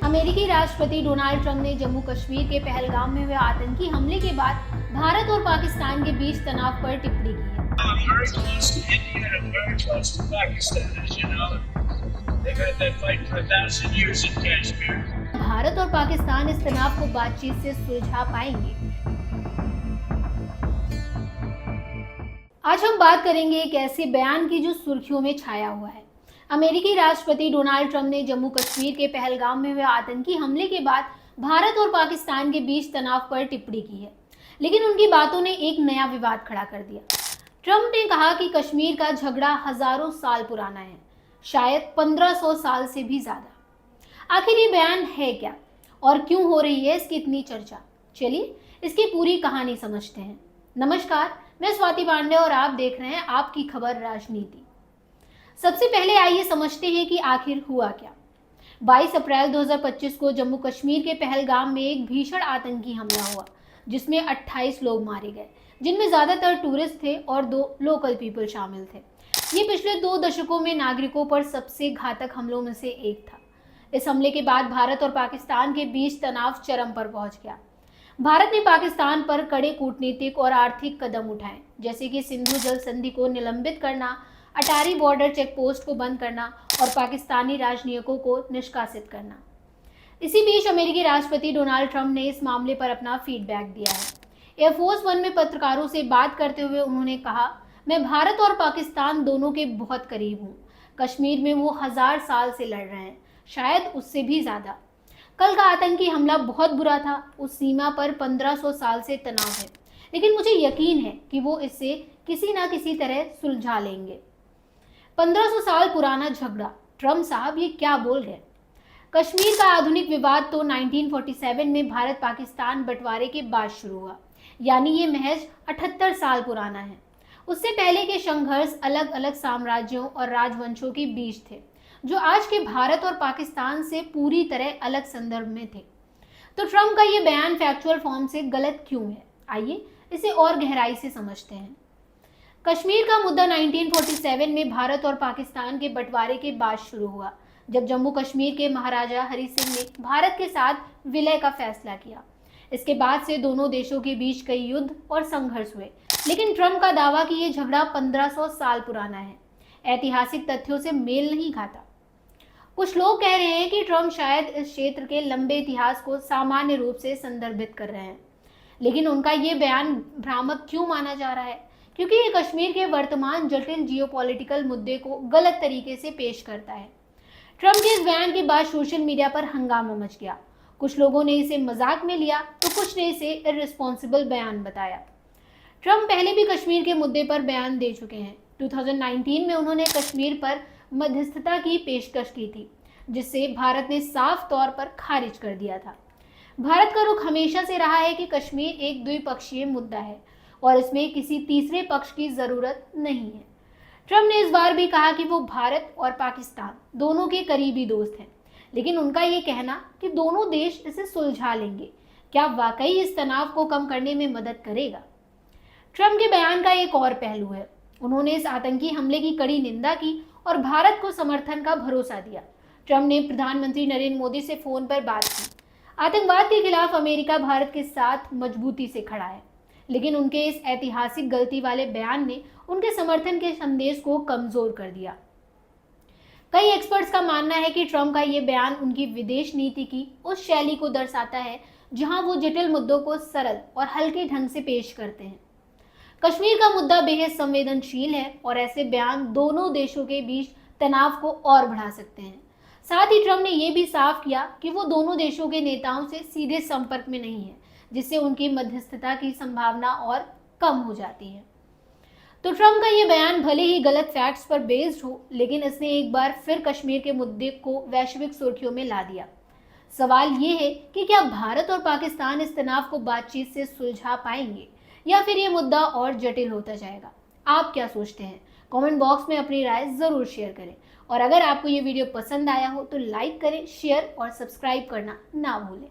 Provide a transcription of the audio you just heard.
अमेरिकी राष्ट्रपति Donald Trump ने जम्मू कश्मीर के पहलगाम में हुए आतंकी हमले के बाद भारत और पाकिस्तान के बीच तनाव पर टिप्पणी की है। Very close to India and very close to Pakistan, as you know. They've had that fight for 1,000 years in Kashmir. Bharat और पाकिस्तान इस तनाव को बातचीत से सुलझा पाएंगे। आज हम बात करेंगे एक ऐसे बयान की जो सुर्खियों में छाया हुआ है। अमेरिकी राष्ट्रपति डोनाल्ड ट्रंप ने जम्मू कश्मीर के पहलगाम में हुए आतंकी हमले के बाद भारत और पाकिस्तान के बीच तनाव पर टिप्पणी की है, लेकिन उनकी बातों ने एक नया विवाद खड़ा कर दिया। ट्रंप ने कहा कि कश्मीर का झगड़ा हजारों साल पुराना है, शायद 1500 साल से भी ज्यादा। आखिर ये बयान है क्या और क्यों हो रही है इसकी इतनी चर्चा? चलिए इसकी पूरी कहानी समझते हैं। नमस्कार, मैं स्वाति पांडे और आप देख रहे हैं आपकी खबर राजनीति। सबसे पहले आइए समझते हैं कि आखिर हुआ क्या। 22 अप्रैल 2025 को जम्मू कश्मीर के पहलगाम में एक भीषण आतंकी हमला हुआ, जिसमें 28 लोग मारे गए, जिनमें ज्यादातर टूरिस्ट थे और 2 लोकल पीपल शामिल थे। ये पिछले 2 दशकों में नागरिकों पर सबसे घातक हमलों में से एक था। इस हमले के बाद भारत और पाकिस्तान के बीच तनाव चरम पर पहुंच गया। भारत ने पाकिस्तान पर कड़े कूटनीतिक और आर्थिक कदम उठाए, जैसे कि सिंधु जल संधि को निलंबित करना, अटारी बॉर्डर चेक पोस्ट को बंद करना और पाकिस्तानी राजनयिकों को निष्कासित करना। इसी बीच अमेरिकी राष्ट्रपति डोनाल्ड ट्रंप ने इस मामले पर अपना फीडबैक दिया है। एयरफोर्स वन में पत्रकारों से बात करते हुए उन्होंने कहा, मैं भारत और पाकिस्तान दोनों के बहुत करीब हूँ। कश्मीर में वो 1000 साल से लड़ रहे हैं, शायद उससे भी ज्यादा। कल का आतंकी हमला बहुत बुरा था। उस सीमा पर 1500 साल से तनाव है, लेकिन मुझे यकीन है कि वो इसे किसी ना किसी तरह सुलझा लेंगे। 1500 साल पुराना झगड़ा, ट्रंप साहब ये क्या बोल गए? कश्मीर का आधुनिक विवाद तो 1947 में भारत पाकिस्तान बंटवारे के बाद शुरू हुआ, यानी ये महज 78 साल पुराना है। उससे पहले के संघर्ष अलग अलग साम्राज्यों और राजवंशों के बीच थे, जो आज के भारत और पाकिस्तान से पूरी तरह अलग संदर्भ में थे। तो ट्रंप का ये बयान फैक्चुअल फॉर्म से गलत क्यों है? आइए इसे और गहराई से समझते हैं। कश्मीर का मुद्दा 1947 में भारत और पाकिस्तान के बंटवारे के बाद शुरू हुआ, जब जम्मू कश्मीर के महाराजा हरि सिंह ने भारत के साथ विलय का फैसला किया। इसके बाद से दोनों देशों के बीच कई युद्ध और संघर्ष हुए, लेकिन ट्रंप का दावा कि ये झगड़ा 1500 साल पुराना है, ऐतिहासिक तथ्यों से मेल नहीं खाता। कुछ लोग कह रहे हैं कि ट्रंप शायद इस क्षेत्र के लंबे इतिहास को सामान्य रूप से संदर्भित कर रहे हैं, लेकिन उनका ये बयान भ्रामक क्यों माना जा रहा है? क्योंकि ये कश्मीर के वर्तमान जटिल जियोपॉलिटिकल मुद्दे को गलत तरीके से पेश करता है। ट्रंप के इस बयान के बाद सोशल मीडिया पर हंगामा मच गया। कुछ लोगों ने इसे मजाक में लिया तो कुछ ने इसे इररिस्पॉन्सिबल बयान बताया। ट्रंप पहले भी कश्मीर के मुद्दे पर बयान दे चुके हैं। 2019 में उन्होंने कश्मीर पर मध्यस्थता की पेशकश की थी, जिसे भारत ने साफ तौर पर खारिज कर दिया था। भारत का रुख हमेशा से रहा है कि कश्मीर एक द्विपक्षीय मुद्दा है और इसमें किसी तीसरे पक्ष की जरूरत नहीं है। ट्रंप ने इस बार भी कहा कि वो भारत और पाकिस्तान दोनों के करीबी दोस्त हैं, लेकिन उनका ये कहना कि दोनों देश इसे सुलझा लेंगे, क्या वाकई इस तनाव को कम करने में मदद करेगा? ट्रंप के बयान का एक और पहलू है। उन्होंने इस आतंकी हमले की कड़ी निंदा की और भारत को समर्थन का भरोसा दिया। ट्रंप ने प्रधानमंत्री नरेंद्र मोदी से फोन पर बात की। आतंकवाद के खिलाफ अमेरिका भारत के साथ मजबूती से खड़ा है, लेकिन उनके इस ऐतिहासिक गलती वाले बयान ने उनके समर्थन के संदेश को कमजोर कर दिया। कई एक्सपर्ट्स का मानना है कि ट्रंप का ये बयान उनकी विदेश नीति की उस शैली को दर्शाता है जहां वो जटिल मुद्दों को सरल और हल्के ढंग से पेश करते हैं। कश्मीर का मुद्दा बेहद संवेदनशील है और ऐसे बयान दोनों देशों के बीच तनाव को और बढ़ा सकते हैं। साथ ही ट्रंप ने यह भी साफ किया कि वो दोनों देशों के नेताओं से सीधे संपर्क में नहीं है, जिससे उनकी मध्यस्थता की संभावना और कम हो जाती है। तो ट्रंप का ये बयान भले ही गलत फैक्ट्स पर बेस्ड हो, लेकिन इसने एक बार फिर कश्मीर के मुद्दे को वैश्विक सुर्खियों में ला दिया। सवाल ये है कि क्या भारत और पाकिस्तान इस तनाव को बातचीत से सुलझा पाएंगे या फिर ये मुद्दा और जटिल होता जाएगा? आप क्या सोचते हैं? कमेंट बॉक्स में अपनी राय जरूर शेयर करें और अगर आपको ये वीडियो पसंद आया हो तो लाइक करें, शेयर और सब्सक्राइब करना ना भूलें।